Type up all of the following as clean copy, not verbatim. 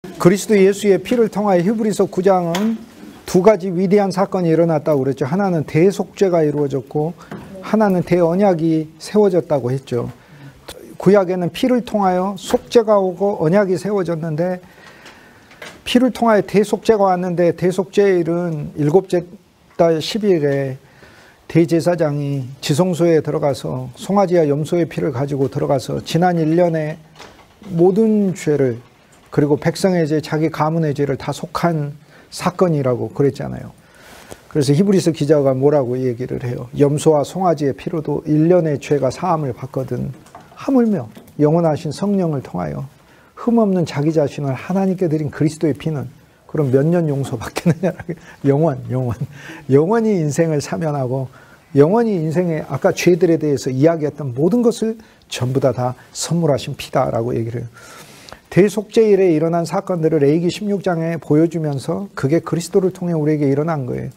그리스도 예수의 피를 통하여 히브리서 9장은 두 가지 위대한 사건이 일어났다고 그랬죠. 하나는 대속죄가 이루어졌고 하나는 대언약이 세워졌다고 했죠. 구약에는 피를 통하여 속죄가 오고 언약이 세워졌는데, 피를 통하여 대속죄가 왔는데, 대속죄의 일은 일곱째 달 10일에 대제사장이 지성소에 들어가서 송아지와 염소의 피를 가지고 들어가서 지난 1년의 모든 죄를, 그리고 백성의 죄, 자기 가문의 죄를 다 속한 사건이라고 그랬잖아요. 그래서 히브리서 기자가 뭐라고 얘기를 해요. 염소와 송아지의 피로도 1년의 죄가 사함을 받거든 하물며 영원하신 성령을 통하여 흠없는 자기 자신을 하나님께 드린 그리스도의 피는 그럼 몇 년 용서받겠느냐라고. 영원히 인생을 사면하고 영원히 인생의 아까 죄들에 대해서 이야기했던 모든 것을 전부 다 선물하신 피다라고 얘기를 해요. 대속죄일에 일어난 사건들을 레위기 16장에 보여주면서 그게 그리스도를 통해 우리에게 일어난 거예요.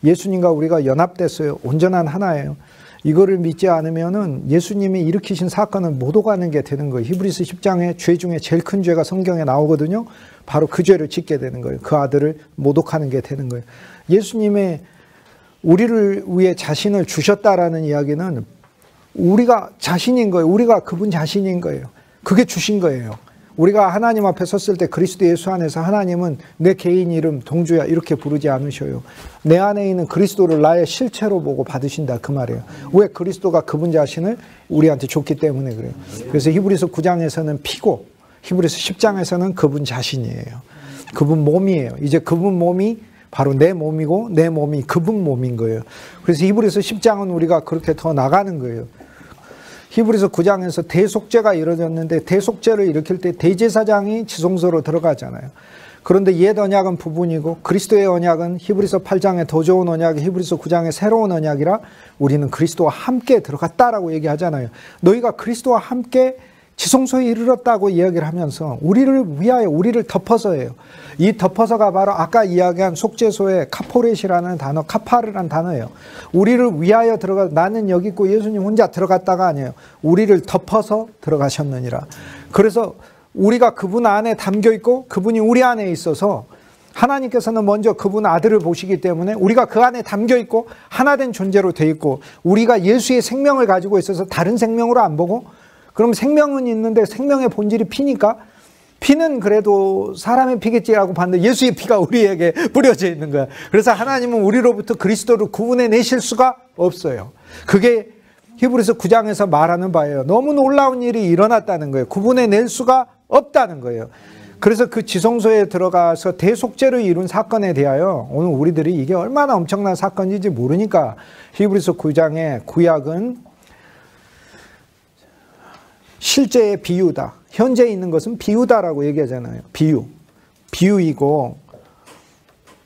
예수님과 우리가 연합됐어요. 온전한 하나예요. 이거를 믿지 않으면은 예수님이 일으키신 사건은 못 오가는 게 되는 거예요. 히브리서 10장에 죄 중에 제일 큰 죄가 성경에 나오거든요. 바로 그 죄를 짓게 되는 거예요. 그 아들을 모독하는 게 되는 거예요. 예수님의 우리를 위해 자신을 주셨다라는 이야기는 우리가 자신인 거예요. 우리가 그분 자신인 거예요. 그게 주신 거예요. 우리가 하나님 앞에 섰을 때 그리스도 예수 안에서 하나님은 내 개인 이름 동주야 이렇게 부르지 않으셔요. 내 안에 있는 그리스도를 나의 실체로 보고 받으신다 그 말이에요. 왜? 그리스도가 그분 자신을 우리한테 줬기 때문에 그래요. 그래서 히브리서 9장에서는 피고 히브리서 10장에서는 그분 자신이에요. 그분 몸이에요. 이제 그분 몸이 바로 내 몸이고 내 몸이 그분 몸인 거예요. 그래서 히브리서 10장은 우리가 그렇게 더 나가는 거예요. 히브리서 9장에서 대속죄가 이루어졌는데, 대속죄를 일으킬 때 대제사장이 지성소로 들어가잖아요. 그런데 옛 언약은 부분이고 그리스도의 언약은 히브리서 8장의 더 좋은 언약이 히브리서 9장의 새로운 언약이라 우리는 그리스도와 함께 들어갔다라고 얘기하잖아요. 너희가 그리스도와 함께 지성소에 이르렀다고 이야기를 하면서 우리를 위하여, 우리를 덮어서예요. 이 덮어서가 바로 아까 이야기한 속죄소의 카포렛이라는 단어, 카파르라는 단어예요. 우리를 위하여 들어가, 나는 여기 있고 예수님 혼자 들어갔다가 아니에요. 우리를 덮어서 들어가셨느니라. 그래서 우리가 그분 안에 담겨 있고 그분이 우리 안에 있어서 하나님께서는 먼저 그분 아들을 보시기 때문에 우리가 그 안에 담겨 있고 하나된 존재로 돼 있고, 우리가 예수의 생명을 가지고 있어서 다른 생명으로 안 보고, 그럼 생명은 있는데 생명의 본질이 피니까 피는 그래도 사람의 피겠지라고 봤는데 예수의 피가 우리에게 뿌려져 있는 거야. 그래서 하나님은 우리로부터 그리스도를 구분해 내실 수가 없어요. 그게 히브리서 9장에서 말하는 바예요. 너무 놀라운 일이 일어났다는 거예요. 구분해 낼 수가 없다는 거예요. 그래서 그 지성소에 들어가서 대속죄를 이룬 사건에 대하여 오늘 우리들이 이게 얼마나 엄청난 사건인지 모르니까 히브리서 9장의 구약은 실제의 비유다. 현재 있는 것은 비유다라고 얘기하잖아요. 비유이고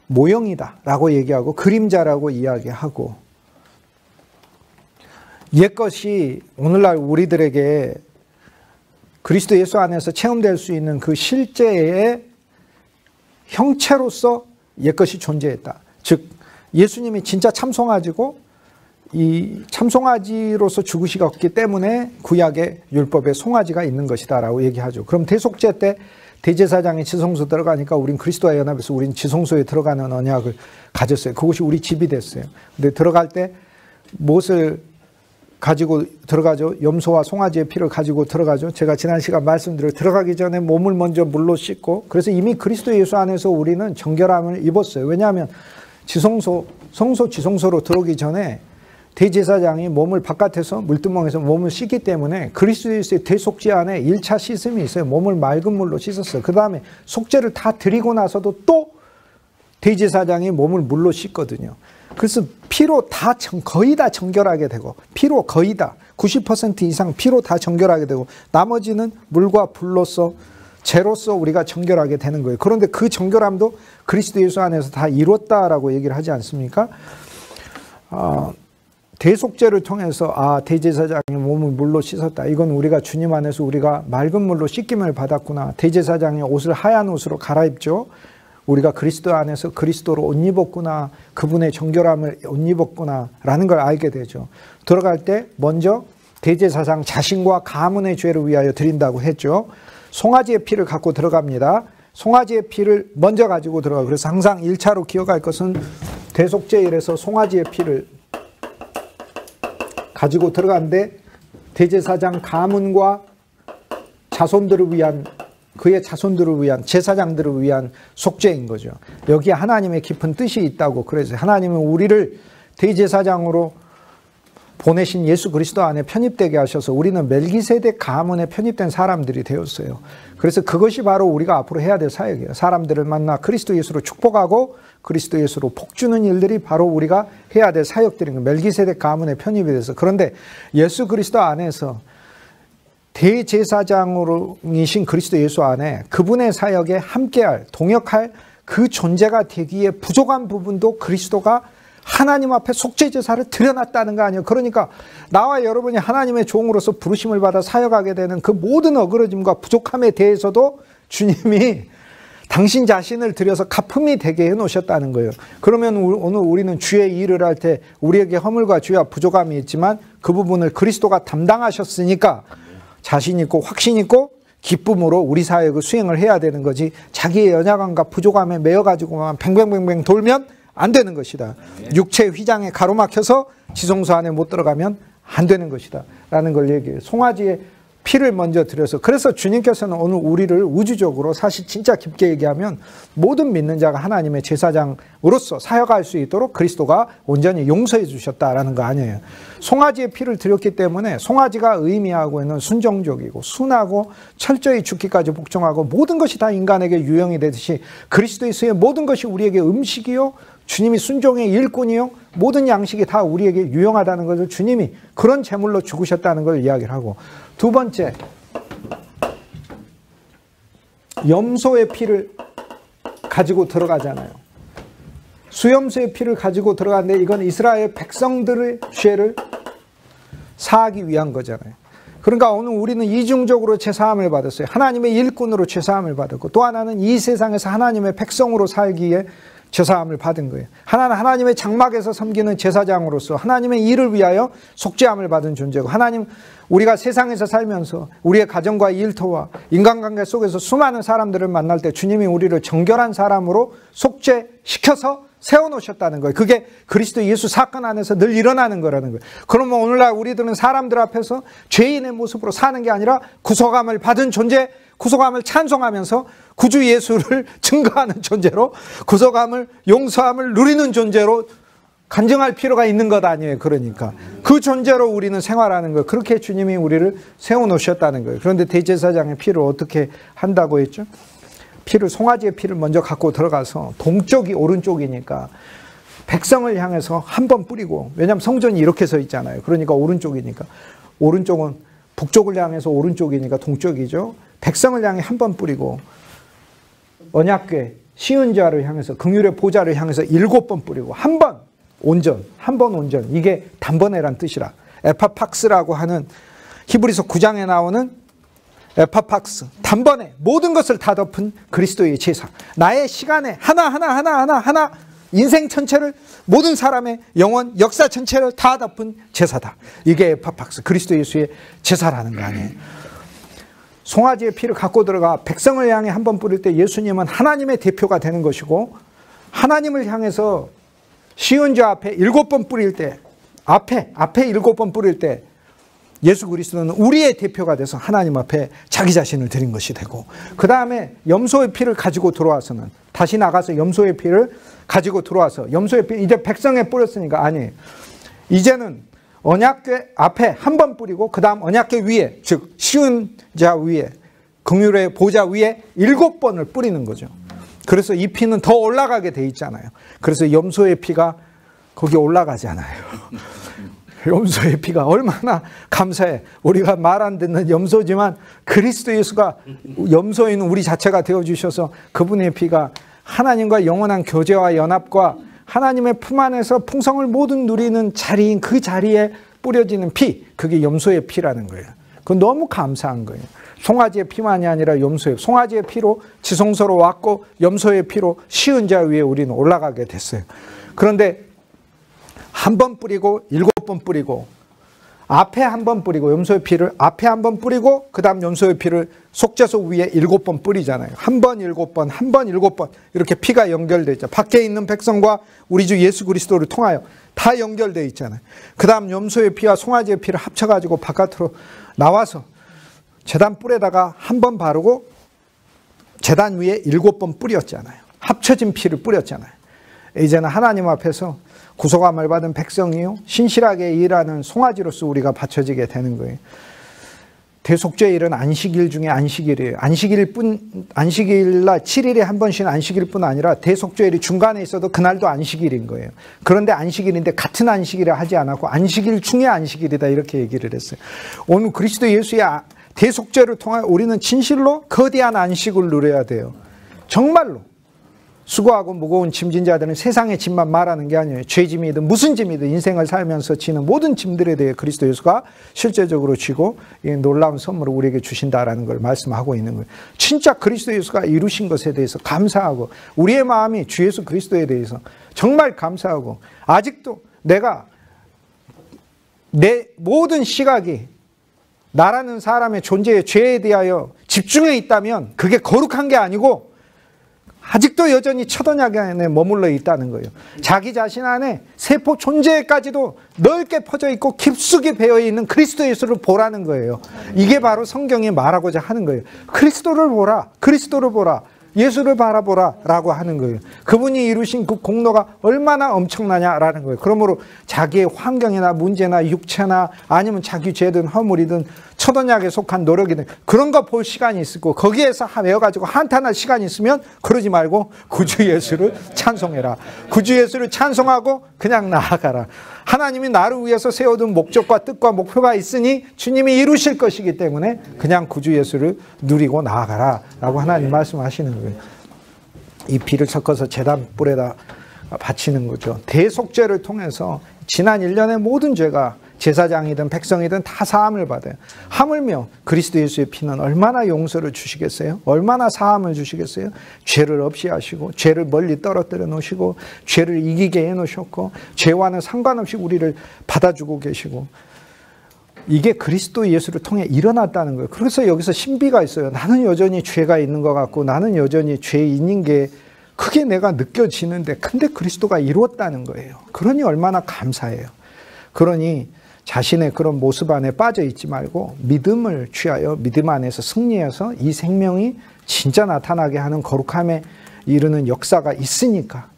모형이다 라고 얘기하고 그림자라고 이야기하고, 옛것이 오늘날 우리들에게 그리스도 예수 안에서 체험될 수 있는 그 실제의 형체로서 옛것이 존재했다. 즉 예수님이 진짜 참송아지고 이 참송아지로서 죽으시기 때문에 구약의 율법에 송아지가 있는 것이다 라고 얘기하죠. 그럼 대속죄 때 대제사장이 지성소 들어가니까 우린 그리스도와 연합해서 우린 지성소에 들어가는 언약을 가졌어요. 그것이 우리 집이 됐어요. 근데 들어갈 때 무엇을 가지고 들어가죠? 염소와 송아지의 피를 가지고 들어가죠. 제가 지난 시간 말씀드려 들어가기 전에 몸을 먼저 물로 씻고, 그래서 이미 그리스도 예수 안에서 우리는 정결함을 입었어요. 왜냐하면 지성소, 성소 지성소로 들어오기 전에 대제사장이 몸을 바깥에서 물두멍에서 몸을 씻기 때문에 그리스도 예수의 대속죄 안에 1차 씻음이 있어요. 몸을 맑은 물로 씻었어요. 그 다음에 속죄를 다 드리고 나서도 또 대제사장이 몸을 물로 씻거든요. 그래서 피로 다 거의 다 정결하게 되고, 피로 거의 다 90% 이상 피로 다 정결하게 되고, 나머지는 물과 불로서 죄로서 우리가 정결하게 되는 거예요. 그런데 그 정결함도 그리스도 예수 안에서 다 이뤘다라고 얘기를 하지 않습니까? 대속죄를 통해서 대제사장이 몸을 물로 씻었다. 이건 우리가 주님 안에서 우리가 맑은 물로 씻김을 받았구나. 대제사장이 옷을 하얀 옷으로 갈아입죠. 우리가 그리스도 안에서 그리스도로 옷 입었구나. 그분의 정결함을 옷 입었구나 라는 걸 알게 되죠. 들어갈 때 먼저 대제사장 자신과 가문의 죄를 위하여 드린다고 했죠. 송아지의 피를 갖고 들어갑니다. 송아지의 피를 먼저 가지고 들어가. 그래서 항상 1차로 기억할 것은 대속죄일에서 송아지의 피를 가지고 들어가는데 대제사장 가문과 자손들을 위한, 그의 자손들을 위한, 제사장들을 위한 속죄인 거죠. 여기에 하나님의 깊은 뜻이 있다고. 그래서 하나님은 우리를 대제사장으로 보내신 예수 그리스도 안에 편입되게 하셔서 우리는 멜기세덱 가문에 편입된 사람들이 되었어요. 그래서 그것이 바로 우리가 앞으로 해야 될 사역이에요. 사람들을 만나 그리스도 예수로 축복하고 그리스도 예수로 복주는 일들이 바로 우리가 해야 될 사역들인 거예요. 멜기세덱 가문에 편입이 돼서. 그런데 예수 그리스도 안에서 대제사장이신 그리스도 예수 안에 그분의 사역에 함께할, 동역할 그 존재가 되기에 부족한 부분도 그리스도가 하나님 앞에 속죄제사를 드려놨다는 거 아니에요. 그러니까 나와 여러분이 하나님의 종으로서 부르심을 받아 사역하게 되는 그 모든 어그러짐과 부족함에 대해서도 주님이 당신 자신을 드려서 가품이 되게 해놓으셨다는 거예요. 그러면 오늘 우리는 주의 일을 할 때 우리에게 허물과 죄와 부족함이 있지만 그 부분을 그리스도가 담당하셨으니까 자신 있고 확신 있고 기쁨으로 우리 사역을 수행을 해야 되는 거지, 자기의 연약함과 부족함에 매여가지고만 뱅뱅뱅뱅 돌면 안 되는 것이다. 육체 휘장에 가로막혀서 지성소 안에 못 들어가면 안 되는 것이다 라는 걸 얘기해요. 송아지의 피를 먼저 드려서. 그래서 주님께서는 오늘 우리를 우주적으로, 사실 진짜 깊게 얘기하면 모든 믿는 자가 하나님의 제사장으로서 사역할 수 있도록 그리스도가 온전히 용서해 주셨다라는 거 아니에요. 송아지의 피를 드렸기 때문에 송아지가 의미하고 있는 순종적이고 순하고 철저히 죽기까지 복종하고 모든 것이 다 인간에게 유형이 되듯이 그리스도 예수의 모든 것이 우리에게 음식이요, 주님이 순종의 일꾼이요, 모든 양식이 다 우리에게 유용하다는 것을 주님이 그런 제물로 죽으셨다는 걸 이야기를 하고, 두 번째, 염소의 피를 가지고 들어가잖아요. 수염소의 피를 가지고 들어가는데 이건 이스라엘 백성들의 죄를 사하기 위한 거잖아요. 그러니까 오늘 우리는 이중적으로 죄사함을 받았어요. 하나님의 일꾼으로 죄사함을 받았고, 또 하나는 이 세상에서 하나님의 백성으로 살기에 제사함을 받은 거예요. 하나는 하나님의 장막에서 섬기는 제사장으로서 하나님의 일을 위하여 속죄함을 받은 존재고, 하나님, 우리가 세상에서 살면서 우리의 가정과 일터와 인간관계 속에서 수많은 사람들을 만날 때 주님이 우리를 정결한 사람으로 속죄시켜서 세워놓으셨다는 거예요. 그게 그리스도 예수 사건 안에서 늘 일어나는 거라는 거예요. 그러면 오늘날 우리들은 사람들 앞에서 죄인의 모습으로 사는 게 아니라 구속함을 받은 존재, 구속함을 찬송하면서 구주 예수를 증거하는 존재로, 구속함을, 용서함을 누리는 존재로 간증할 필요가 있는 것 아니에요. 그러니까 그 존재로 우리는 생활하는 거예요. 그렇게 주님이 우리를 세워놓으셨다는 거예요. 그런데 대제사장의 피를 어떻게 한다고 했죠? 피를, 송아지의 피를 먼저 갖고 들어가서, 동쪽이 오른쪽이니까 백성을 향해서 한 번 뿌리고, 왜냐하면 성전이 이렇게 서 있잖아요. 그러니까 오른쪽이니까, 오른쪽은 북쪽을 향해서 오른쪽이니까 동쪽이죠. 백성을 향해 한 번 뿌리고, 언약궤 시은자를 향해서, 긍휼의 보좌를 향해서 7번 뿌리고, 한 번 온전, 한 번 온전. 이게 단번에란 뜻이라. 에파팍스라고 하는 히브리서 9장에 나오는 에파팍스, 단번에 모든 것을 다 덮은 그리스도의 제사. 나의 시간에 하나 인생 전체를, 모든 사람의 영혼, 역사 전체를 다 덮은 제사다. 이게 에파팍스, 그리스도 예수의 제사라는 거 아니에요. 송아지의 피를 갖고 들어가 백성을 향해 한 번 뿌릴 때 예수님은 하나님의 대표가 되는 것이고, 하나님을 향해서 시은자 앞에 7번 뿌릴 때, 앞에 7번 뿌릴 때 예수 그리스도는 우리의 대표가 돼서 하나님 앞에 자기 자신을 드린 것이 되고, 그 다음에 염소의 피를 가지고 들어와서는, 다시 나가서 염소의 피를 가지고 들어와서, 염소의 피, 이제 백성에 뿌렸으니까 아니에요. 이제는 언약궤 앞에 한 번 뿌리고, 그 다음 언약궤 위에, 즉 시은자 위에, 긍휼의 보좌 위에 7번을 뿌리는 거죠. 그래서 이 피는 더 올라가게 돼 있잖아요. 그래서 염소의 피가 거기 올라가잖아요. 염소의 피가 얼마나 감사해. 우리가 말 안 듣는 염소지만 그리스도 예수가 염소인 우리 자체가 되어주셔서 그분의 피가 하나님과 영원한 교제와 연합과 하나님의 품 안에서 풍성을 모든 누리는 자리인 그 자리에 뿌려지는 피, 그게 염소의 피라는 거예요. 그건 너무 감사한 거예요. 송아지의 피만이 아니라 염소의, 송아지의 피로 지성소로 왔고 염소의 피로 시은자 위에 우리는 올라가게 됐어요. 그런데 한 번 뿌리고 7번 뿌리고, 앞에 한 번 뿌리고 염소의 피를 앞에 한 번 뿌리고 그 다음 염소의 피를 속죄소 위에 7번 뿌리잖아요. 한 번 7번, 한 번 7번 이렇게 피가 연결되어 있죠. 밖에 있는 백성과 우리 주 예수 그리스도를 통하여 다 연결되어 있잖아요. 그 다음 염소의 피와 송아지의 피를 합쳐가지고 바깥으로 나와서 제단 뿔에다가 한 번 바르고 제단 위에 7번 뿌렸잖아요. 합쳐진 피를 뿌렸잖아요. 이제는 하나님 앞에서 구속함을 받은 백성이요 신실하게 일하는 송아지로서 우리가 바쳐지게 되는 거예요. 대속죄일은 안식일 중에 안식일이에요. 안식일날 7일에 한 번 쉬는 안식일뿐 아니라 대속죄일이 중간에 있어도 그날도 안식일인 거예요. 그런데 안식일인데 같은 안식일을 하지 않았고 안식일 중에 안식일이다 이렇게 얘기를 했어요. 오늘 그리스도 예수의 대속죄를 통하여 우리는 진실로 거대한 안식을 누려야 돼요. 정말로. 수고하고 무거운 짐진 자들은 세상의 짐만 말하는 게 아니에요. 죄짐이든 무슨 짐이든 인생을 살면서 지는 모든 짐들에 대해 그리스도 예수가 실제적으로 쥐고 이 놀라운 선물을 우리에게 주신다라는 걸 말씀하고 있는 거예요. 진짜 그리스도 예수가 이루신 것에 대해서 감사하고 우리의 마음이 주 예수 그리스도에 대해서 정말 감사하고 아직도 내가 내 모든 시각이 나라는 사람의 존재의 죄에 대하여 집중해 있다면 그게 거룩한 게 아니고 아직도 여전히 첫 언약 안에 머물러 있다는 거예요. 자기 자신 안에 세포 존재까지도 넓게 퍼져 있고 깊숙이 배어 있는 그리스도 예수를 보라는 거예요. 이게 바로 성경이 말하고자 하는 거예요. 그리스도를 보라, 그리스도를 보라, 예수를 바라보라 라고 하는 거예요. 그분이 이루신 그 공로가 얼마나 엄청나냐라는 거예요. 그러므로 자기의 환경이나 문제나 육체나 아니면 자기 죄든 허물이든 첫 언약에 속한 노력이든 그런 거 볼 시간이 있고 거기에서 외워가지고 한탄할 시간이 있으면 그러지 말고 구주 예수를 찬송해라. 구주 예수를 찬송하고 그냥 나아가라. 하나님이 나를 위해서 세워둔 목적과 뜻과 목표가 있으니 주님이 이루실 것이기 때문에 그냥 구주 예수를 누리고 나아가라 라고 하나님 말씀하시는 거예요. 이 피를 섞어서 제단 뿔에다 바치는 거죠. 대속죄를 통해서 지난 1년의 모든 죄가 제사장이든 백성이든 다 사함을 받아요. 하물며 그리스도 예수의 피는 얼마나 용서를 주시겠어요? 얼마나 사함을 주시겠어요? 죄를 없이 하시고 죄를 멀리 떨어뜨려 놓으시고 죄를 이기게 해놓으셨고 죄와는 상관없이 우리를 받아주고 계시고 이게 그리스도 예수를 통해 일어났다는 거예요. 그래서 여기서 신비가 있어요. 나는 여전히 죄가 있는 것 같고 나는 여전히 죄인인 게 크게 내가 느껴지는데 근데 그리스도가 이루었다는 거예요. 그러니 얼마나 감사해요. 그러니 자신의 그런 모습 안에 빠져 있지 말고 믿음을 취하여 믿음 안에서 승리해서 이 생명이 진짜 나타나게 하는 거룩함에 이르는 역사가 있으니까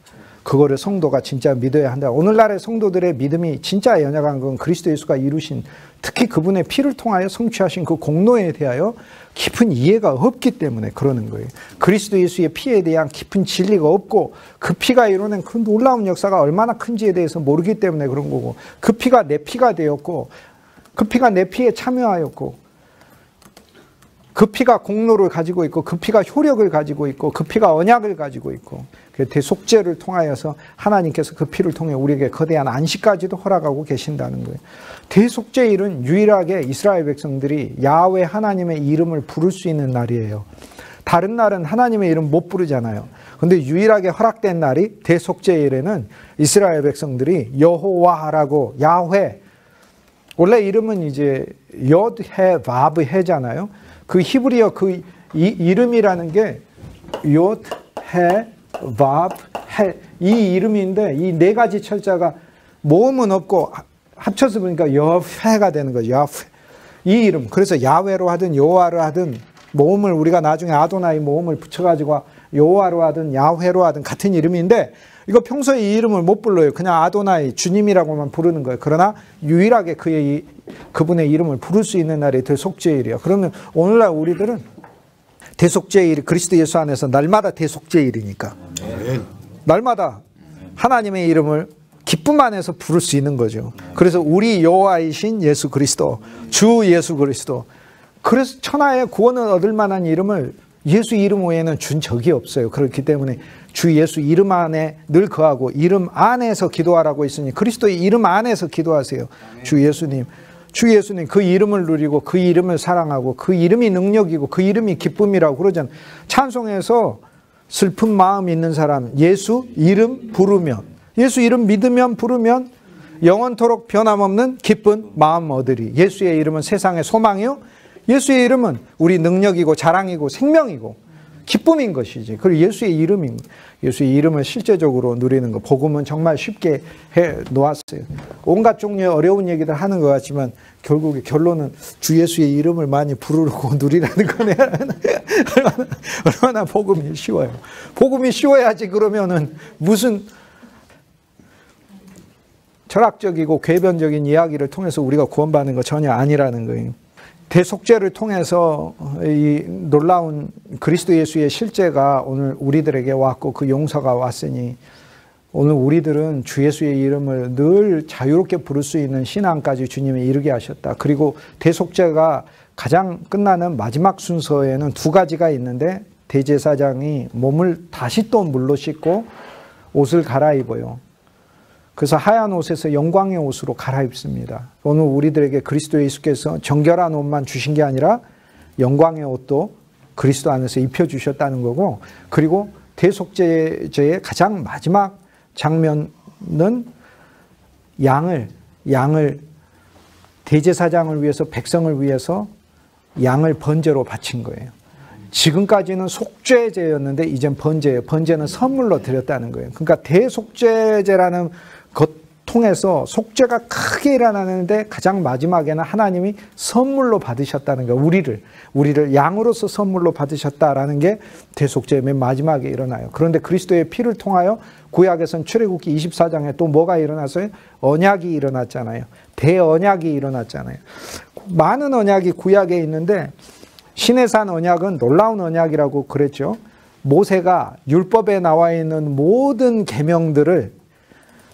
그거를 성도가 진짜 믿어야 한다. 오늘날의 성도들의 믿음이 진짜 연약한 건 그리스도 예수가 이루신 특히 그분의 피를 통하여 성취하신 그 공로에 대하여 깊은 이해가 없기 때문에 그러는 거예요. 그리스도 예수의 피에 대한 깊은 진리가 없고 그 피가 이루는 그 놀라운 역사가 얼마나 큰지에 대해서 모르기 때문에 그런 거고 그 피가 내 피가 되었고 그 피가 내 피에 참여하였고 그 피가 공로를 가지고 있고 그 피가 효력을 가지고 있고 그 피가 언약을 가지고 있고 대속죄를 통하여서 하나님께서 그 피를 통해 우리에게 거대한 안식까지도 허락하고 계신다는 거예요. 대속죄일은 유일하게 이스라엘 백성들이 야훼 하나님의 이름을 부를 수 있는 날이에요. 다른 날은 하나님의 이름 못 부르잖아요. 근데 유일하게 허락된 날이 대속죄일에는 이스라엘 백성들이 여호와라고 야훼 원래 이름은 이제 옅해 바브해잖아요. 그 히브리어 그 이름이라는 게 옅, 해, 바브, 해 이 이름인데 이 네 가지 철자가 모음은 없고 합쳐서 보니까 여훼가 되는 거죠. 여훼. 이 이름. 그래서 야훼로 하든 여호와로 하든 모음을 우리가 나중에 아도나이 모음을 붙여가지고 여호와로 하든 야훼로 하든 같은 이름인데 이거 평소에 이 이름을 못 불러요. 그냥 아도나이 주님이라고만 부르는 거예요. 그러나 유일하게 그분의 이름을 부를 수 있는 날이 대속죄일이에요. 그러면 오늘날 우리들은 대속죄일이 그리스도 예수 안에서 날마다 대속죄일이니까 날마다 하나님의 이름을 기쁨 안에서 부를 수 있는 거죠. 그래서 우리 여호와이신 예수 그리스도, 주 예수 그리스도. 그래서 천하의 구원을 얻을 만한 이름을 예수 이름 외에는 준 적이 없어요. 그렇기 때문에 주 예수 이름 안에 늘 거하고 이름 안에서 기도하라고 했으니 그리스도의 이름 안에서 기도하세요. 주 예수님 그 이름을 누리고 그 이름을 사랑하고 그 이름이 능력이고 그 이름이 기쁨이라고 그러잖아요. 찬송에서 슬픈 마음 있는 사람 예수 이름 부르면 예수 이름 믿으면 부르면 영원토록 변함없는 기쁜 마음 얻으리. 예수의 이름은 세상의 소망이요, 예수의 이름은 우리 능력이고 자랑이고 생명이고 기쁨인 것이지. 그리고 예수의 이름을 실제적으로 누리는 거, 복음은 정말 쉽게 해 놓았어요. 온갖 종류의 어려운 얘기들 하는 것 같지만 결국에 결론은 주 예수의 이름을 많이 부르고 누리라는 거네. 얼마나 복음이 쉬워요. 복음이 쉬워야지. 그러면은 무슨 철학적이고 궤변적인 이야기를 통해서 우리가 구원받는 거 전혀 아니라는 거예요. 대속죄를 통해서 이 놀라운 그리스도 예수의 실제가 오늘 우리들에게 왔고 그 용서가 왔으니 오늘 우리들은 주 예수의 이름을 늘 자유롭게 부를 수 있는 신앙까지 주님이 이르게 하셨다. 그리고 대속죄가 가장 끝나는 마지막 순서에는 두 가지가 있는데, 대제사장이 몸을 다시 또 물로 씻고 옷을 갈아입어요. 그래서 하얀 옷에서 영광의 옷으로 갈아입습니다. 오늘 우리들에게 그리스도 예수께서 정결한 옷만 주신 게 아니라 영광의 옷도 그리스도 안에서 입혀주셨다는 거고, 그리고 대속죄의 가장 마지막 장면은 양을 대제사장을 위해서, 백성을 위해서 양을 번제로 바친 거예요. 지금까지는 속죄제였는데 이젠 번제예요. 번제는 선물로 드렸다는 거예요. 그러니까 대속죄제라는 것 통해서 속죄가 크게 일어나는데 가장 마지막에는 하나님이 선물로 받으셨다는 거예요. 우리를 양으로서 선물로 받으셨다라는 게 대속죄의 맨 마지막에 일어나요. 그런데 그리스도의 피를 통하여 구약에선 출애굽기 24장에 또 뭐가 일어났어요? 언약이 일어났잖아요. 대언약이 일어났잖아요. 많은 언약이 구약에 있는데 시내산 언약은 놀라운 언약이라고 그랬죠. 모세가 율법에 나와 있는 모든 계명들을,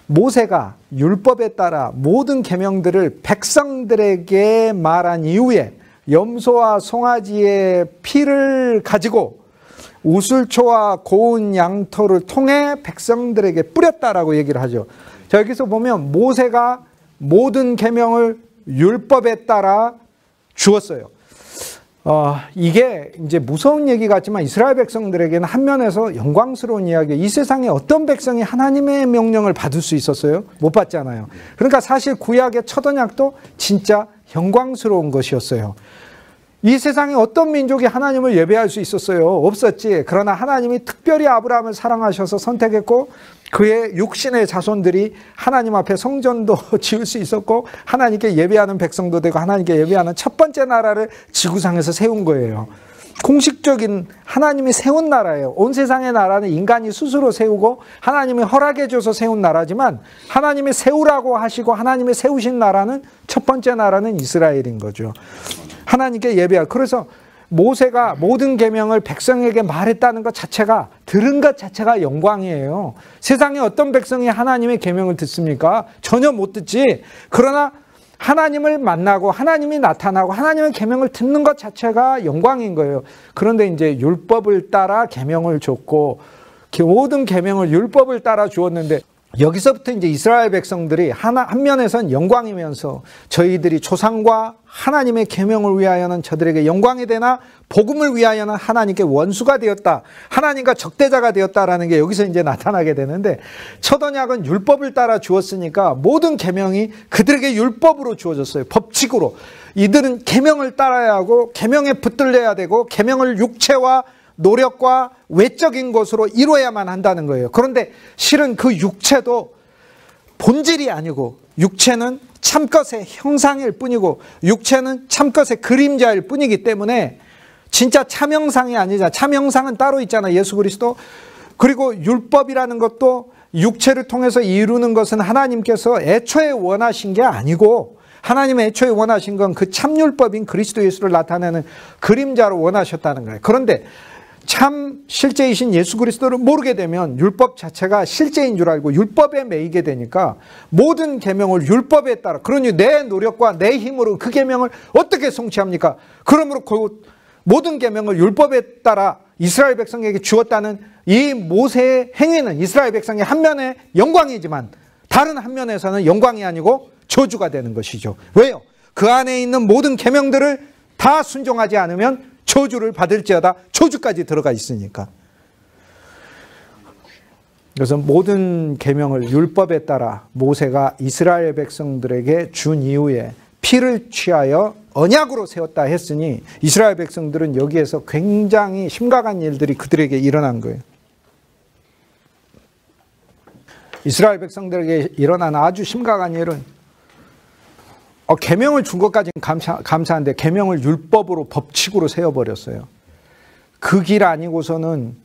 모세가 율법에 따라 모든 계명들을 백성들에게 말한 이후에 염소와 송아지의 피를 가지고 우슬초와 고운 양털을 통해 백성들에게 뿌렸다라고 얘기를 하죠. 자, 여기서 보면 모세가 모든 계명을 율법에 따라 주었어요. 이게 이제 무서운 얘기 같지만 이스라엘 백성들에게는 한 면에서 영광스러운 이야기예요. 이 세상에 어떤 백성이 하나님의 명령을 받을 수 있었어요? 못 받잖아요. 그러니까 사실 구약의 첫 언약도 진짜 영광스러운 것이었어요. 이 세상에 어떤 민족이 하나님을 예배할 수 있었어요? 없었지. 그러나 하나님이 특별히 아브라함을 사랑하셔서 선택했고 그의 육신의 자손들이 하나님 앞에 성전도 지을 수 있었고 하나님께 예배하는 백성도 되고 하나님께 예배하는 첫 번째 나라를 지구상에서 세운 거예요. 공식적인 하나님이 세운 나라예요. 온 세상의 나라는 인간이 스스로 세우고 하나님이 허락해줘서 세운 나라지만 하나님이 세우라고 하시고 하나님이 세우신 나라는 첫 번째 나라는 이스라엘인 거죠. 하나님께 예배하고, 그래서 모세가 모든 계명을 백성에게 말했다는 것 자체가, 들은 것 자체가 영광이에요. 세상에 어떤 백성이 하나님의 계명을 듣습니까? 전혀 못 듣지. 그러나 하나님을 만나고 하나님이 나타나고 하나님의 계명을 듣는 것 자체가 영광인 거예요. 그런데 이제 율법을 따라 계명을 줬고 모든 계명을 율법을 따라 주었는데 여기서부터 이제 이스라엘 백성들이 한 면에선 영광이면서 저희들이 조상과 하나님의 계명을 위하여는 저들에게 영광이 되나 복음을 위하여는 하나님께 원수가 되었다. 하나님과 적대자가 되었다라는 게 여기서 이제 나타나게 되는데, 첫 언약은 율법을 따라 주었으니까 모든 계명이 그들에게 율법으로 주어졌어요. 법칙으로. 이들은 계명을 따라야 하고 계명에 붙들려야 되고 계명을 육체와 노력과 외적인 것으로 이루어야만 한다는 거예요. 그런데 실은 그 육체도 본질이 아니고 육체는 참것의 형상일 뿐이고 육체는 참것의 그림자일 뿐이기 때문에 진짜 참형상이 아니잖아. 참형상은 따로 있잖아. 예수 그리스도. 그리고 율법이라는 것도 육체를 통해서 이루는 것은 하나님께서 애초에 원하신 게 아니고 하나님의 애초에 원하신 건 그 참율법인 그리스도 예수를 나타내는 그림자로 원하셨다는 거예요. 그런데 참 실제이신 예수 그리스도를 모르게 되면 율법 자체가 실제인 줄 알고 율법에 매이게 되니까 모든 계명을 율법에 따라, 그러니 내 노력과 내 힘으로 그 계명을 어떻게 성취합니까? 그러므로 그 모든 계명을 율법에 따라 이스라엘 백성에게 주었다는 이 모세의 행위는 이스라엘 백성의 한 면의 영광이지만 다른 한 면에서는 영광이 아니고 저주가 되는 것이죠. 왜요? 그 안에 있는 모든 계명들을 다 순종하지 않으면 저주를 받을지어다. 저주까지 들어가 있으니까. 그래서 모든 계명을 율법에 따라 모세가 이스라엘 백성들에게 준 이후에 피를 취하여 언약으로 세웠다 했으니 이스라엘 백성들은 여기에서 굉장히 심각한 일들이 그들에게 일어난 거예요. 이스라엘 백성들에게 일어난 아주 심각한 일은 계명을 준 것까지는 감사한데 계명을 율법으로 법칙으로 세워버렸어요. 그 길 아니고서는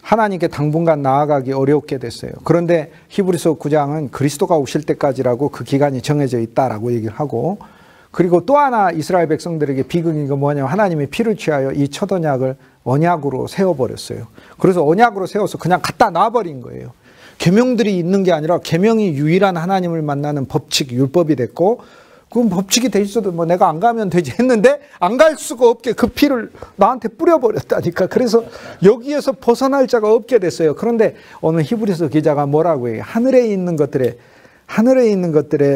하나님께 당분간 나아가기 어렵게 됐어요. 그런데 히브리서 9장은 그리스도가 오실 때까지라고 그 기간이 정해져 있다라고 얘기를 하고, 그리고 또 하나 이스라엘 백성들에게 비극인 건 뭐냐면 하나님이 피를 취하여 이 첫 언약을 언약으로 세워버렸어요. 그래서 언약으로 세워서 그냥 갖다 놔버린 거예요. 계명들이 있는 게 아니라 계명이 유일한 하나님을 만나는 법칙, 율법이 됐고, 그럼 법칙이 돼 있어도 뭐 내가 안 가면 되지 했는데 안 갈 수가 없게 그 피를 나한테 뿌려버렸다니까. 그래서 여기에서 벗어날 자가 없게 됐어요. 그런데 오늘 히브리서 기자가 뭐라고 해요? 하늘에 있는 것들의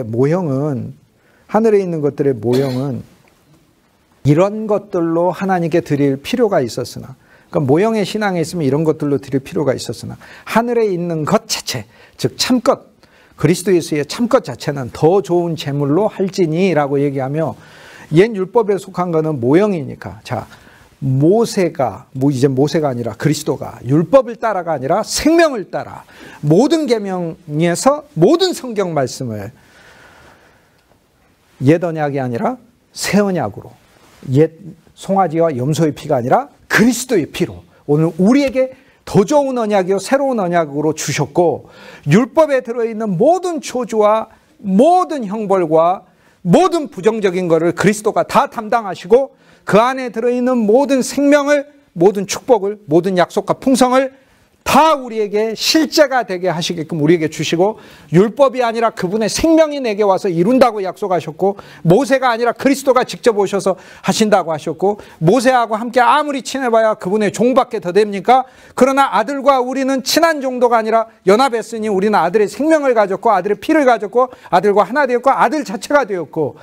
모형은 이런 것들로 하나님께 드릴 필요가 있었으나, 그러니까 모형의 신앙에 있으면 이런 것들로 드릴 필요가 있었으나 하늘에 있는 것 자체, 즉 참것, 그리스도 예수의 참것 자체는 더 좋은 제물로 할지니라고 얘기하며, 옛 율법에 속한 거는 모형이니까, 자, 이제 모세가 아니라 그리스도가 율법을 따라가 아니라 생명을 따라 모든 계명에서 모든 성경 말씀을 옛 언약이 아니라 새 언약으로, 옛 송아지와 염소의 피가 아니라 그리스도의 피로 오늘 우리에게 더 좋은 언약이요 새로운 언약으로 주셨고, 율법에 들어있는 모든 저주와 모든 형벌과 모든 부정적인 것을 그리스도가 다 담당하시고, 그 안에 들어있는 모든 생명을, 모든 축복을, 모든 약속과 풍성을 다 우리에게 실제가 되게 하시게끔 우리에게 주시고, 율법이 아니라 그분의 생명이 내게 와서 이룬다고 약속하셨고, 모세가 아니라 그리스도가 직접 오셔서 하신다고 하셨고, 모세하고 함께 아무리 친해봐야 그분의 종밖에 더 됩니까? 그러나 아들과 우리는 친한 정도가 아니라 연합했으니 우리는 아들의 생명을 가졌고 아들의 피를 가졌고 아들과 하나 되었고 아들 자체가 되었고,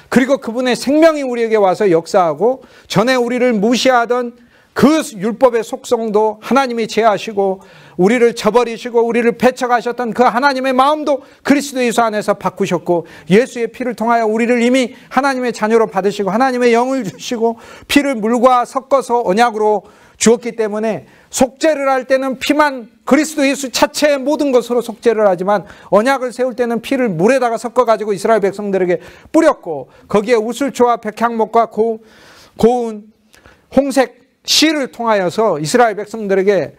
그리고 그분의 생명이 우리에게 와서 역사하고, 전에 우리를 무시하던 그 율법의 속성도 하나님이 제하시고 우리를 저버리시고 우리를 배척하셨던 그 하나님의 마음도 그리스도 예수 안에서 바꾸셨고, 예수의 피를 통하여 우리를 이미 하나님의 자녀로 받으시고 하나님의 영을 주시고 피를 물과 섞어서 언약으로 주었기 때문에, 속죄를 할 때는 피만, 그리스도 예수 자체의 모든 것으로 속죄를 하지만 언약을 세울 때는 피를 물에다가 섞어가지고 이스라엘 백성들에게 뿌렸고, 거기에 우슬초와 백향목과 고운 홍색 실을 통하여서 이스라엘 백성들에게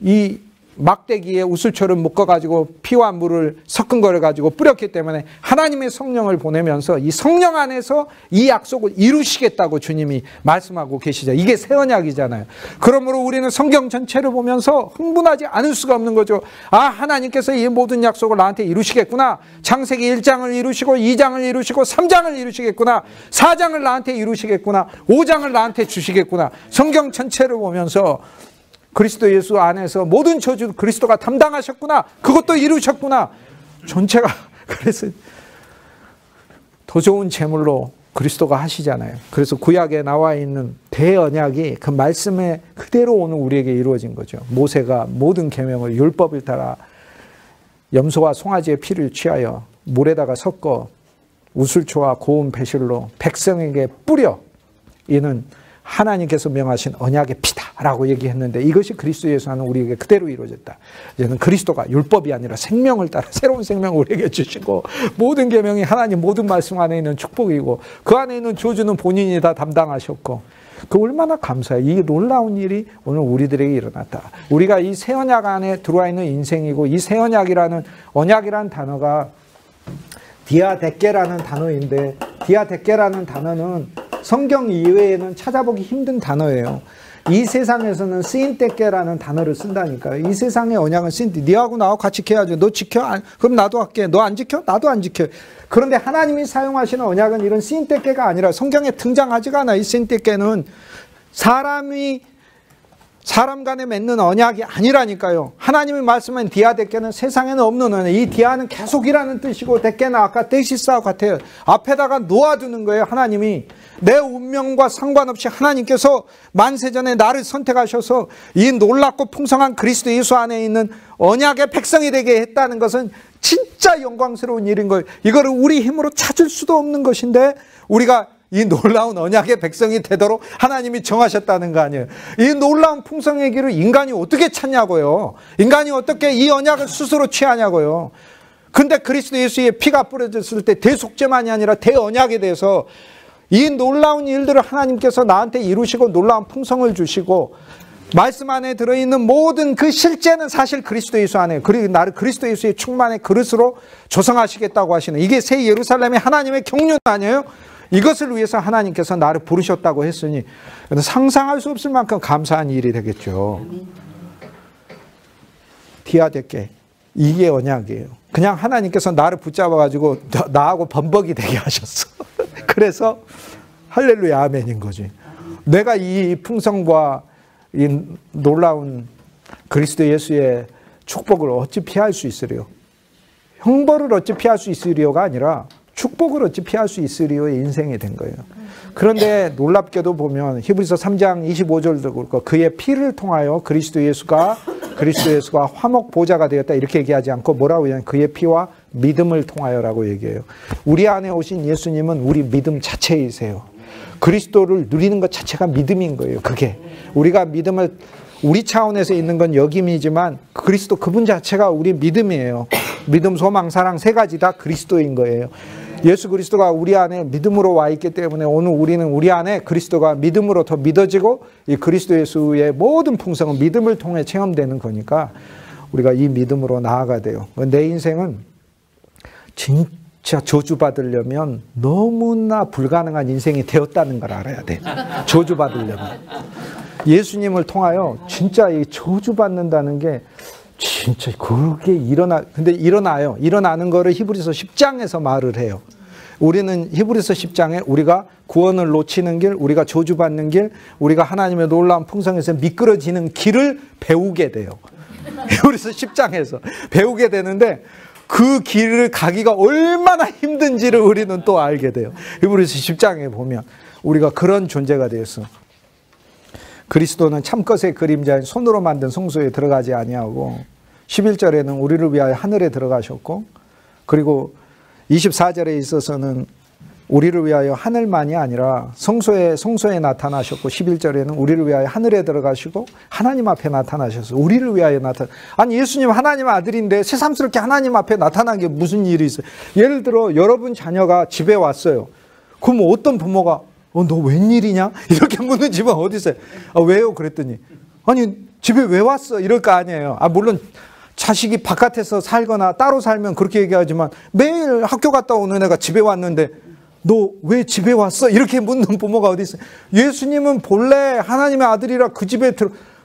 이 막대기에 우슬초를 묶어가지고 피와 물을 섞은 거를 가지고 뿌렸기 때문에 하나님의 성령을 보내면서 이 성령 안에서 이 약속을 이루시겠다고 주님이 말씀하고 계시죠. 이게 새 언약이잖아요. 그러므로 우리는 성경 전체를 보면서 흥분하지 않을 수가 없는 거죠. 아, 하나님께서 이 모든 약속을 나한테 이루시겠구나. 창세기 1장을 이루시고 2장을 이루시고 3장을 이루시겠구나. 4장을 나한테 이루시겠구나. 5장을 나한테 주시겠구나. 성경 전체를 보면서 그리스도 예수 안에서 모든 저주 그리스도가 담당하셨구나. 그것도 이루셨구나. 전체가 그래서 더 좋은 제물로 그리스도가 하시잖아요. 그래서 구약에 나와 있는 대언약이 그 말씀에 그대로 오늘 우리에게 이루어진 거죠. 모세가 모든 계명을 율법을 따라 염소와 송아지의 피를 취하여 물에다가 섞어 우슬초와 고운 배실로 백성에게 뿌려, 이는 하나님께서 명하신 언약의 피다라고 얘기했는데, 이것이 그리스도 예수 안에 우리에게 그대로 이루어졌다. 이제는 그리스도가 율법이 아니라 생명을 따라 새로운 생명을 우리에게 주시고, 모든 계명이 하나님 모든 말씀 안에 있는 축복이고 그 안에 있는 저주는 본인이 다 담당하셨고, 그 얼마나 감사해. 이 놀라운 일이 오늘 우리들에게 일어났다. 우리가 이 새 언약 안에 들어와 있는 인생이고, 이 새 언약이라는 단어가 디아데케라는 단어인데, 디아데케라는 단어는 성경 이외에는 찾아보기 힘든 단어예요. 이 세상에서는 쓰인데케라는 단어를 쓴다니까요. 이 세상의 언약은 쓰인데, 니하고 나하고 같이 지켜야죠. 너 지켜? 그럼 나도 할게. 너 안 지켜? 나도 안 지켜. 그런데 하나님이 사용하시는 언약은 이런 쓰인데케가 아니라 성경에 등장하지가 않아. 이 쓰인데케는 사람이 사람 간에 맺는 언약이 아니라니까요. 하나님의 말씀은 디아데케는 세상에는 없는 언약. 이 디아는 계속이라는 뜻이고 데케는 아까 데시스와 같아요. 앞에다가 놓아두는 거예요. 하나님이 내 운명과 상관없이 하나님께서 만세전에 나를 선택하셔서 이 놀랍고 풍성한 그리스도 예수 안에 있는 언약의 백성이 되게 했다는 것은 진짜 영광스러운 일인 거예요. 이거를 우리 힘으로 찾을 수도 없는 것인데 우리가 이 놀라운 언약의 백성이 되도록 하나님이 정하셨다는 거 아니에요. 이 놀라운 풍성의 길을 인간이 어떻게 찾냐고요. 인간이 어떻게 이 언약을 스스로 취하냐고요. 근데 그리스도 예수의 피가 뿌려졌을 때 대속죄만이 아니라 대언약에 대해서 이 놀라운 일들을 하나님께서 나한테 이루시고 놀라운 풍성을 주시고 말씀 안에 들어있는 모든 그 실제는 사실 그리스도 예수 안에, 그리고 나를 그리스도 예수의 충만의 그릇으로 조성하시겠다고 하시는, 이게 새 예루살렘의 하나님의 경륜 아니에요? 이것을 위해서 하나님께서 나를 부르셨다고 했으니 상상할 수 없을 만큼 감사한 일이 되겠죠. 디아데케, 이게 언약이에요. 그냥 하나님께서 나를 붙잡아가지고 나하고 범벅이 되게 하셨어. 그래서 할렐루야 아멘인 거지. 내가 이 풍성과 이 놀라운 그리스도 예수의 축복을 어찌 피할 수 있으리요? 형벌을 어찌 피할 수 있으리요가 아니라 축복을 어찌 피할 수 있으리요의 인생이 된 거예요. 그런데 놀랍게도 보면 히브리서 3장 25절도 그렇고 그의 피를 통하여 그리스도 예수가 화목 보좌가 되었다 이렇게 얘기하지 않고 뭐라고 얘기하냐면 그의 피와 믿음을 통하여라고 얘기해요. 우리 안에 오신 예수님은 우리 믿음 자체이세요. 그리스도를 누리는 것 자체가 믿음인 거예요. 그게 우리가 믿음을 우리 차원에서 있는 건 여김이지만 그리스도 그분 자체가 우리 믿음이에요. 믿음, 소망, 사랑 세 가지 다 그리스도인 거예요. 예수 그리스도가 우리 안에 믿음으로 와 있기 때문에 오늘 우리는 우리 안에 그리스도가 믿음으로 더 믿어지고 이 그리스도 예수의 모든 풍성은 믿음을 통해 체험되는 거니까 우리가 이 믿음으로 나아가야 돼요. 내 인생은 진짜 저주받으려면 너무나 불가능한 인생이 되었다는 걸 알아야 돼. 저주받으려면. 예수님을 통하여 진짜 이 저주받는다는 게 진짜 그게 근데 일어나요. 일어나는 거를 히브리서 10장에서 말을 해요. 우리는 히브리서 10장에 우리가 구원을 놓치는 길, 우리가 저주받는 길, 우리가 하나님의 놀라운 풍성에서 미끄러지는 길을 배우게 돼요. 히브리서 10장에서 배우게 되는데 그 길을 가기가 얼마나 힘든지를 우리는 또 알게 돼요. 히브리서 10장에 보면 우리가 그런 존재가 되었어. 그리스도는 참것의 그림자인 손으로 만든 성소에 들어가지 아니하고 11절에는 우리를 위하여 하늘에 들어가셨고 그리고 24절에 있어서는 우리를 위하여 하늘만이 아니라 성소에 나타나셨고 11절에는 우리를 위하여 하늘에 들어가시고 하나님 앞에 나타나셔서 우리를 위하여 아니 예수님 하나님 아들인데 새삼스럽게 하나님 앞에 나타난 게 무슨 일이 있어요? 예를 들어 여러분 자녀가 집에 왔어요. 그럼 어떤 부모가 너 웬일이냐? 이렇게 묻는 집은 어디 있어요? 왜요? 그랬더니 아니 집에 왜 왔어? 이럴 거 아니에요. 물론 자식이 바깥에서 살거나 따로 살면 그렇게 얘기하지만 매일 학교 갔다 오는 애가 집에 왔는데 너 왜 집에 왔어? 이렇게 묻는 부모가 어디 있어요? 예수님은 본래 하나님의 아들이라 그 집에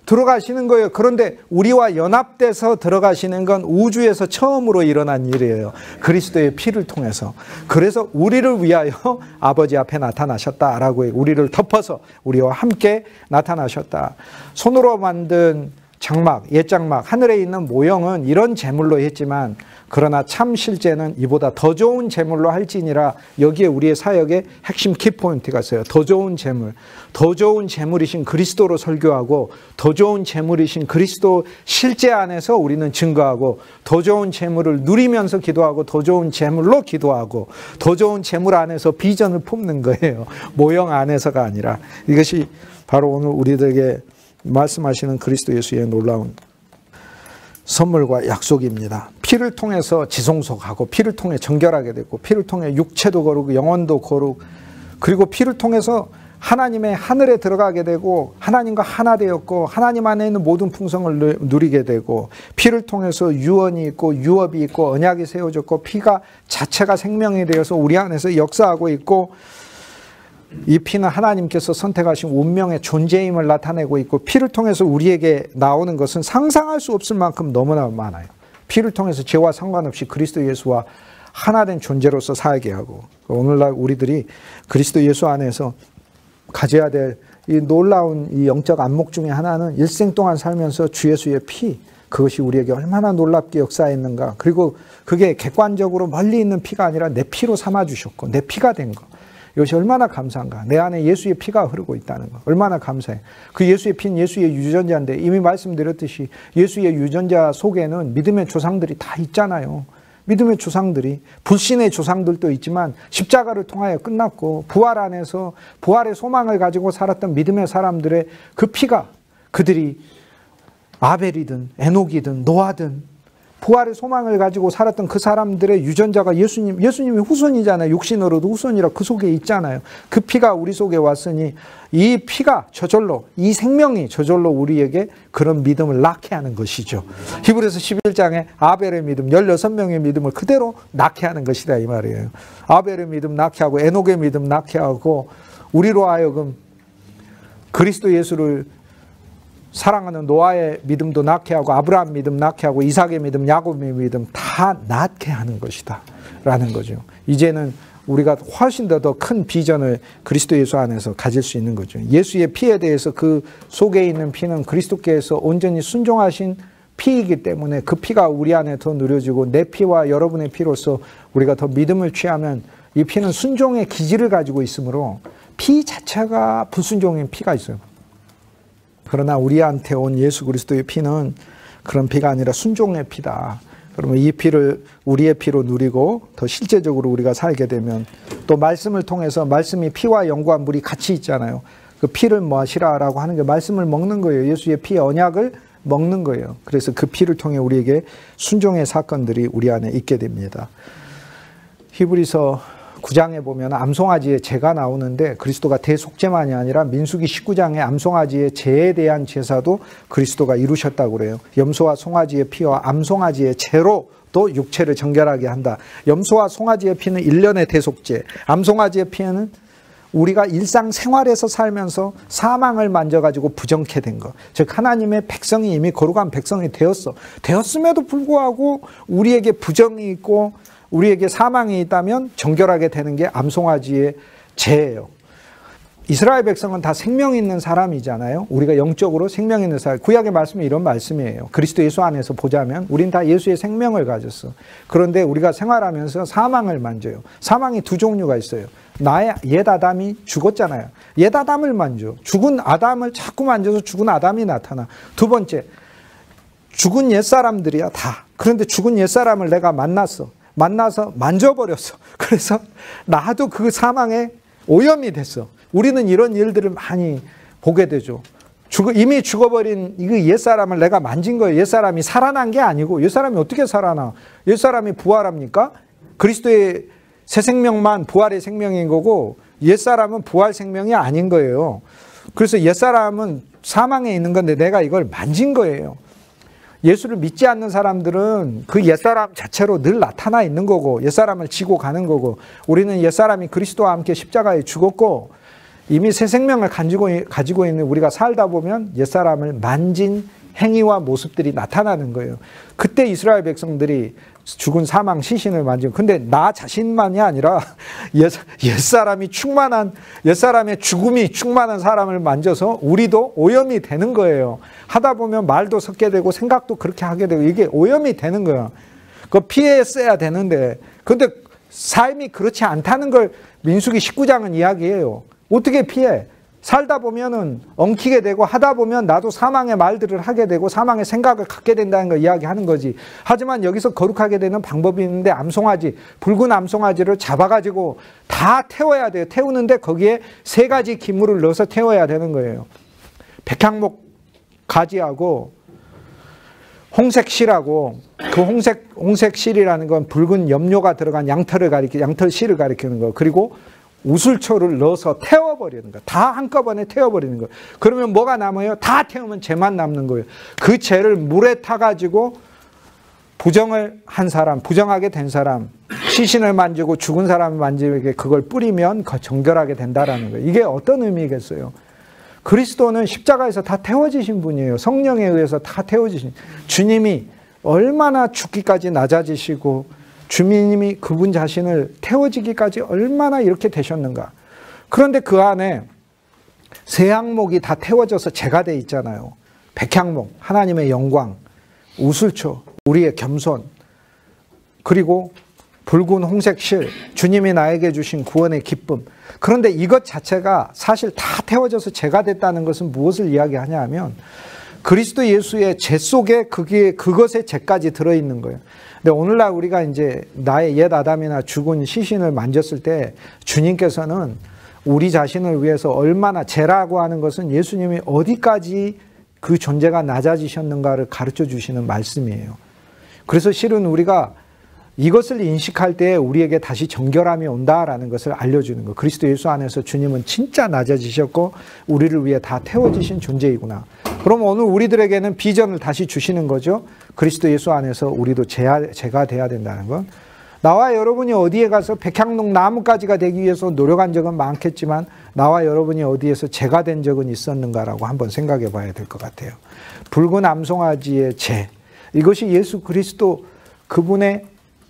들어가시는 거예요. 그런데 우리와 연합돼서 들어가시는 건 우주에서 처음으로 일어난 일이에요. 그리스도의 피를 통해서. 그래서 우리를 위하여 아버지 앞에 나타나셨다라고 해요. 우리를 덮어서 우리와 함께 나타나셨다. 손으로 만든 장막, 옛장막, 하늘에 있는 모형은 이런 제물로 했지만 그러나 참 실제는 이보다 더 좋은 제물로 할지니라. 여기에 우리의 사역의 핵심 키포인트가 있어요. 더 좋은 제물. 더 좋은 제물이신 그리스도로 설교하고 더 좋은 제물이신 그리스도 실제 안에서 우리는 증거하고 더 좋은 제물을 누리면서 기도하고 더 좋은 제물로 기도하고 더 좋은 제물 안에서 비전을 품는 거예요. 모형 안에서가 아니라. 이것이 바로 오늘 우리들에게 말씀하시는 그리스도 예수의 놀라운 선물과 약속입니다. 피를 통해서 지성속하고 피를 통해 정결하게 되고 피를 통해 육체도 거룩, 영혼도 거룩, 그리고 피를 통해서 하나님의 하늘에 들어가게 되고 하나님과 하나 되었고 하나님 안에 있는 모든 풍성을 누리게 되고 피를 통해서 유언이 있고 유업이 있고 언약이 세워졌고 피가 자체가 생명이 되어서 우리 안에서 역사하고 있고 이 피는 하나님께서 선택하신 운명의 존재임을 나타내고 있고 피를 통해서 우리에게 나오는 것은 상상할 수 없을 만큼 너무나 많아요. 피를 통해서 죄와 상관없이 그리스도 예수와 하나된 존재로서 살게 하고 오늘날 우리들이 그리스도 예수 안에서 가져야 될 이 놀라운 이 영적 안목 중에 하나는 일생 동안 살면서 주 예수의 피, 그것이 우리에게 얼마나 놀랍게 역사했는가. 그리고 그게 객관적으로 멀리 있는 피가 아니라 내 피로 삼아주셨고 내 피가 된 거. 이것이 얼마나 감사한가. 내 안에 예수의 피가 흐르고 있다는 거. 얼마나 감사해. 그 예수의 피는 예수의 유전자인데 이미 말씀드렸듯이 예수의 유전자 속에는 믿음의 조상들이 다 있잖아요. 믿음의 조상들이, 불신의 조상들도 있지만 십자가를 통하여 끝났고 부활 안에서 부활의 소망을 가지고 살았던 믿음의 사람들의 그 피가, 그들이 아벨이든 에녹이든 노아든 부활의 소망을 가지고 살았던 그 사람들의 유전자가 예수님이 후손이잖아요. 육신으로도 후손이라 그 속에 있잖아요. 그 피가 우리 속에 왔으니 이 피가 저절로, 이 생명이 저절로 우리에게 그런 믿음을 낳게 하는 것이죠. 히브리서 11장에 아벨의 믿음, 16명의 믿음을 그대로 낳게 하는 것이다 이 말이에요. 아벨의 믿음 낳게 하고 에녹의 믿음 낳게 하고 우리로 하여금 그리스도 예수를 사랑하는 노아의 믿음도 낳게 하고 아브라함 믿음 낳게 하고 이삭의 믿음, 야곱의 믿음 다 낳게 하는 것이다 라는 거죠. 이제는 우리가 훨씬 더 큰 비전을 그리스도 예수 안에서 가질 수 있는 거죠. 예수의 피에 대해서 그 속에 있는 피는 그리스도께서 온전히 순종하신 피이기 때문에 그 피가 우리 안에 더 누려지고 내 피와 여러분의 피로서 우리가 더 믿음을 취하면 이 피는 순종의 기질을 가지고 있으므로 피 자체가 불순종인 피가 있어요. 그러나 우리한테 온 예수 그리스도의 피는 그런 피가 아니라 순종의 피다. 그러면 이 피를 우리의 피로 누리고 더 실제적으로 우리가 살게 되면 또 말씀을 통해서 말씀이 피와 영과 물이 같이 있잖아요. 그 피를 마시라라고 하는 게 말씀을 먹는 거예요. 예수의 피의 언약을 먹는 거예요. 그래서 그 피를 통해 우리에게 순종의 사건들이 우리 안에 있게 됩니다. 히브리서 9장에 보면 암송아지의 제가 나오는데 그리스도가 대속제만이 아니라 민수기 19장의 암송아지의 제에 대한 제사도 그리스도가 이루셨다고 그래요. 염소와 송아지의 피와 암송아지의 제로 또 육체를 정결하게 한다. 염소와 송아지의 피는 1년의 대속제, 암송아지의 피는 우리가 일상생활에서 살면서 사망을 만져가지고 부정케 된 것. 즉 하나님의 백성이 이미 거룩한 백성이 되었음에도 불구하고 우리에게 부정이 있고 우리에게 사망이 있다면 정결하게 되는 게 암송아지의 죄예요. 이스라엘 백성은 다 생명 있는 사람이잖아요. 우리가 영적으로 생명 있는 사람. 구약의 말씀이 이런 말씀이에요. 그리스도 예수 안에서 보자면 우린 다 예수의 생명을 가졌어. 그런데 우리가 생활하면서 사망을 만져요. 사망이 두 종류가 있어요. 나의 옛 아담이 죽었잖아요. 옛 아담을 만져. 죽은 아담을 자꾸 만져서 죽은 아담이 나타나. 두 번째, 죽은 옛 사람들이야 다. 그런데 죽은 옛 사람을 내가 만나서 만져버렸어. 그래서 나도 그 사망에 오염이 됐어. 우리는 이런 일들을 많이 보게 되죠. 이미 죽어버린 이 옛사람을 내가 만진 거예요. 옛사람이 살아난 게 아니고 옛사람이 어떻게 살아나? 옛사람이 부활합니까? 그리스도의 새 생명만 부활의 생명인 거고 옛사람은 부활 생명이 아닌 거예요. 그래서 옛사람은 사망에 있는 건데 내가 이걸 만진 거예요. 예수를 믿지 않는 사람들은 그 옛사람 자체로 늘 나타나 있는 거고 옛사람을 지고 가는 거고 우리는 옛사람이 그리스도와 함께 십자가에 죽었고 이미 새 생명을 가지고 있는 우리가 살다 보면 옛사람을 만진 행위와 모습들이 나타나는 거예요. 그때 이스라엘 백성들이 죽은 사망 시신을 만지고 근데 나 자신만이 아니라 옛사람의 죽음이 충만한 사람을 만져서 우리도 오염이 되는 거예요. 하다 보면 말도 섞게 되고 생각도 그렇게 하게 되고 이게 오염이 되는 거예요. 그거 피했어야 되는데 근데 삶이 그렇지 않다는 걸 민수기 19장은 이야기해요. 어떻게 피해? 살다 보면은 엉키게 되고 하다 보면 나도 사망의 말들을 하게 되고 사망의 생각을 갖게 된다는 걸 이야기하는 거지. 하지만 여기서 거룩하게 되는 방법이 있는데 붉은 암송아지를 잡아가지고 다 태워야 돼요. 태우는데 거기에 3가지 기물을 넣어서 태워야 되는 거예요. 백향목 가지하고 홍색실하고 그 홍색실이라는 건 붉은 염료가 들어간 양털실을 가리키는 거. 그리고 우슬초를 넣어서 태워버리는 거예요. 다 한꺼번에 태워버리는 거예요. 그러면 뭐가 남아요? 다 태우면 죄만 남는 거예요. 그 죄를 물에 타가지고 부정하게 된 사람, 시신을 만지고 죽은 사람을 만지게 그걸 뿌리면 정결하게 된다라는 거예요. 이게 어떤 의미겠어요? 그리스도는 십자가에서 다 태워지신 분이에요. 성령에 의해서 다 태워지신 주님이 얼마나 죽기까지 낮아지시고 주님이 그분 자신을 태워지기까지 얼마나 이렇게 되셨는가. 그런데 그 안에 세 항목이 다 태워져서 제가 돼 있잖아요. 백향목, 하나님의 영광, 우슬초, 우리의 겸손, 그리고 붉은 홍색 실, 주님이 나에게 주신 구원의 기쁨. 그런데 이것 자체가 사실 다 태워져서 제가 됐다는 것은 무엇을 이야기하냐 하면 그리스도 예수의 제 속에 그것의 제까지 들어있는 거예요. 근데 오늘날 우리가 이제 나의 옛 아담이나 죽은 시신을 만졌을 때 주님께서는 우리 자신을 위해서 얼마나 죄라고 하는 것은 예수님이 어디까지 그 존재가 낮아지셨는가를 가르쳐 주시는 말씀이에요. 그래서 실은 우리가 이것을 인식할 때 우리에게 다시 정결함이 온다라는 것을 알려주는 거. 그리스도 예수 안에서 주님은 진짜 낮아지셨고 우리를 위해 다 태워지신 존재이구나. 그럼 오늘 우리들에게는 비전을 다시 주시는 거죠. 그리스도 예수 안에서 우리도 죄가 돼야 된다는 것. 나와 여러분이 어디에 가서 백향록 나무가지가 되기 위해서 노력한 적은 많겠지만 나와 여러분이 어디에서 죄가 된 적은 있었는가라고 한번 생각해 봐야 될 것 같아요. 붉은 암송아지의 죄. 이것이 예수 그리스도 그분의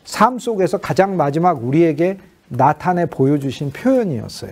삶 속에서 가장 마지막 우리에게 나타내 보여주신 표현이었어요.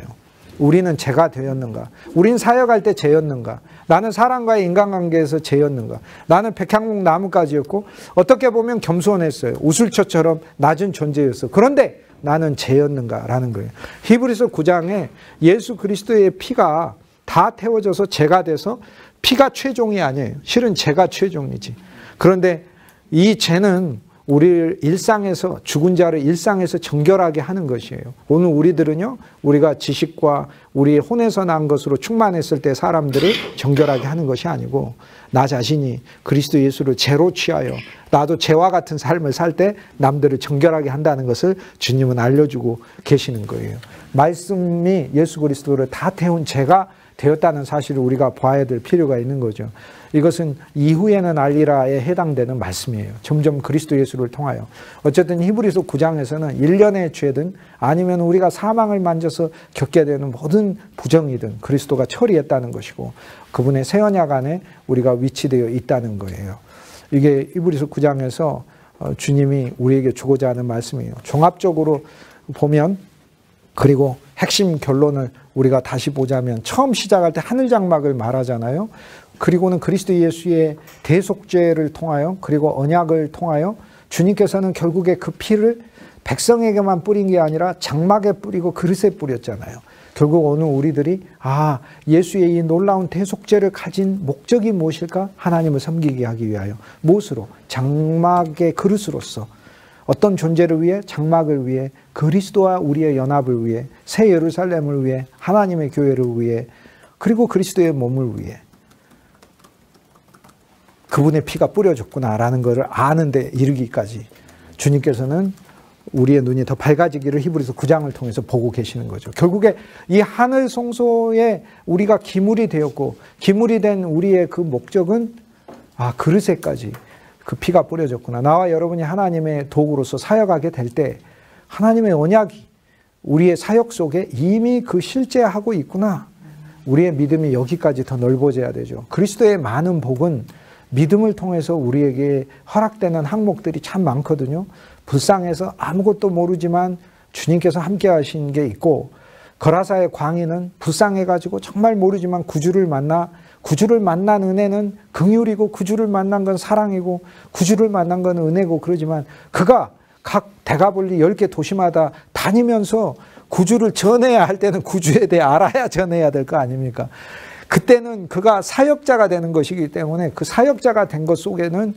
우리는 죄가 되었는가? 우린 사역할 때 죄였는가? 나는 사람과의 인간관계에서 죄였는가? 나는 백향목 나무까지였고 어떻게 보면 겸손했어요. 우슬초처럼 낮은 존재였어. 그런데 나는 죄였는가라는 거예요. 히브리서 9장에 예수 그리스도의 피가 다 태워져서 죄가 돼서 피가 최종이 아니에요. 실은 죄가 최종이지. 그런데 이 죄는 우리 일상에서 죽은 자를 일상에서 정결하게 하는 것이에요. 오늘 우리들은요, 우리가 지식과 우리 혼에서 난 것으로 충만했을 때 사람들을 정결하게 하는 것이 아니고 나 자신이 그리스도 예수를 죄로 취하여 나도 죄와 같은 삶을 살 때 남들을 정결하게 한다는 것을 주님은 알려주고 계시는 거예요. 말씀이 예수 그리스도를 다 태운 죄가 되었다는 사실을 우리가 봐야 될 필요가 있는 거죠. 이것은 이후에는 알리라에 해당되는 말씀이에요. 점점 그리스도 예수를 통하여. 어쨌든 히브리서 9장에서는 일련의 죄든 아니면 우리가 사망을 만져서 겪게 되는 모든 부정이든 그리스도가 처리했다는 것이고 그분의 새 언약 안에 우리가 위치되어 있다는 거예요. 이게 히브리서 9장에서 주님이 우리에게 주고자 하는 말씀이에요. 종합적으로 보면 그리고 핵심 결론을 우리가 다시 보자면 처음 시작할 때 하늘 장막을 말하잖아요. 그리고는 그리스도 예수의 대속죄를 통하여 그리고 언약을 통하여 주님께서는 결국에 그 피를 백성에게만 뿌린 게 아니라 장막에 뿌리고 그릇에 뿌렸잖아요. 결국 오늘 우리들이 예수의 이 놀라운 대속죄를 가진 목적이 무엇일까? 하나님을 섬기게 하기 위하여. 무엇으로? 장막의 그릇으로서. 어떤 존재를 위해? 장막을 위해, 그리스도와 우리의 연합을 위해, 새 예루살렘을 위해, 하나님의 교회를 위해, 그리고 그리스도의 몸을 위해. 그분의 피가 뿌려졌구나라는 것을 아는데 이르기까지 주님께서는 우리의 눈이 더 밝아지기를 히브리서 9장을 통해서 보고 계시는 거죠. 결국에 이 하늘 성소에 우리가 기물이 되었고 기물이 된 우리의 그 목적은 그릇에까지 그 피가 뿌려졌구나. 나와 여러분이 하나님의 도구로서 사역하게 될 때 하나님의 언약이 우리의 사역 속에 이미 그 실제하고 있구나. 우리의 믿음이 여기까지 더 넓어져야 되죠. 그리스도의 많은 복은 믿음을 통해서 우리에게 허락되는 항목들이 참 많거든요. 불쌍해서 아무것도 모르지만 주님께서 함께 하신 게 있고 거라사의 광인은 불쌍해가지고 정말 모르지만 구주를 만난 은혜는 긍휼이고 구주를 만난 건 사랑이고 구주를 만난 건 은혜고 그러지만 그가 각 대가볼리 10개 도시마다 다니면서 구주를 전해야 할 때는 구주에 대해 알아야 전해야 될 거 아닙니까? 그때는 그가 사역자가 되는 것이기 때문에 그 사역자가 된 것 속에는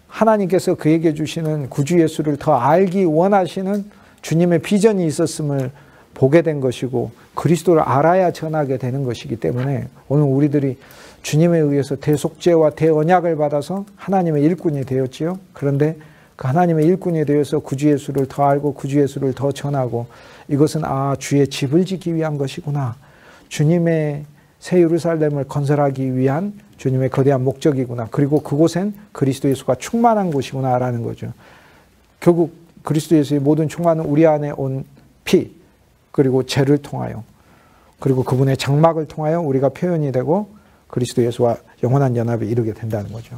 하나님께서 그에게 주시는 구주 예수를 더 알기 원하시는 주님의 비전이 있었음을 보게 된 것이고 그리스도를 알아야 전하게 되는 것이기 때문에 오늘 우리들이 주님에 의해서 대속죄와 대언약을 받아서 하나님의 일꾼이 되었지요. 그런데 그 하나님의 일꾼이 되어서 구주 예수를 더 알고 구주 예수를 더 전하고 이것은 주의 집을 짓기 위한 것이구나. 주님의 새 예루살렘을 건설하기 위한 주님의 거대한 목적이구나. 그리고 그곳엔 그리스도 예수가 충만한 곳이구나라는 거죠. 결국 그리스도 예수의 모든 충만은 우리 안에 온 피 그리고 죄를 통하여 그리고 그분의 장막을 통하여 우리가 표현이 되고 그리스도 예수와 영원한 연합에 이르게 된다는 거죠.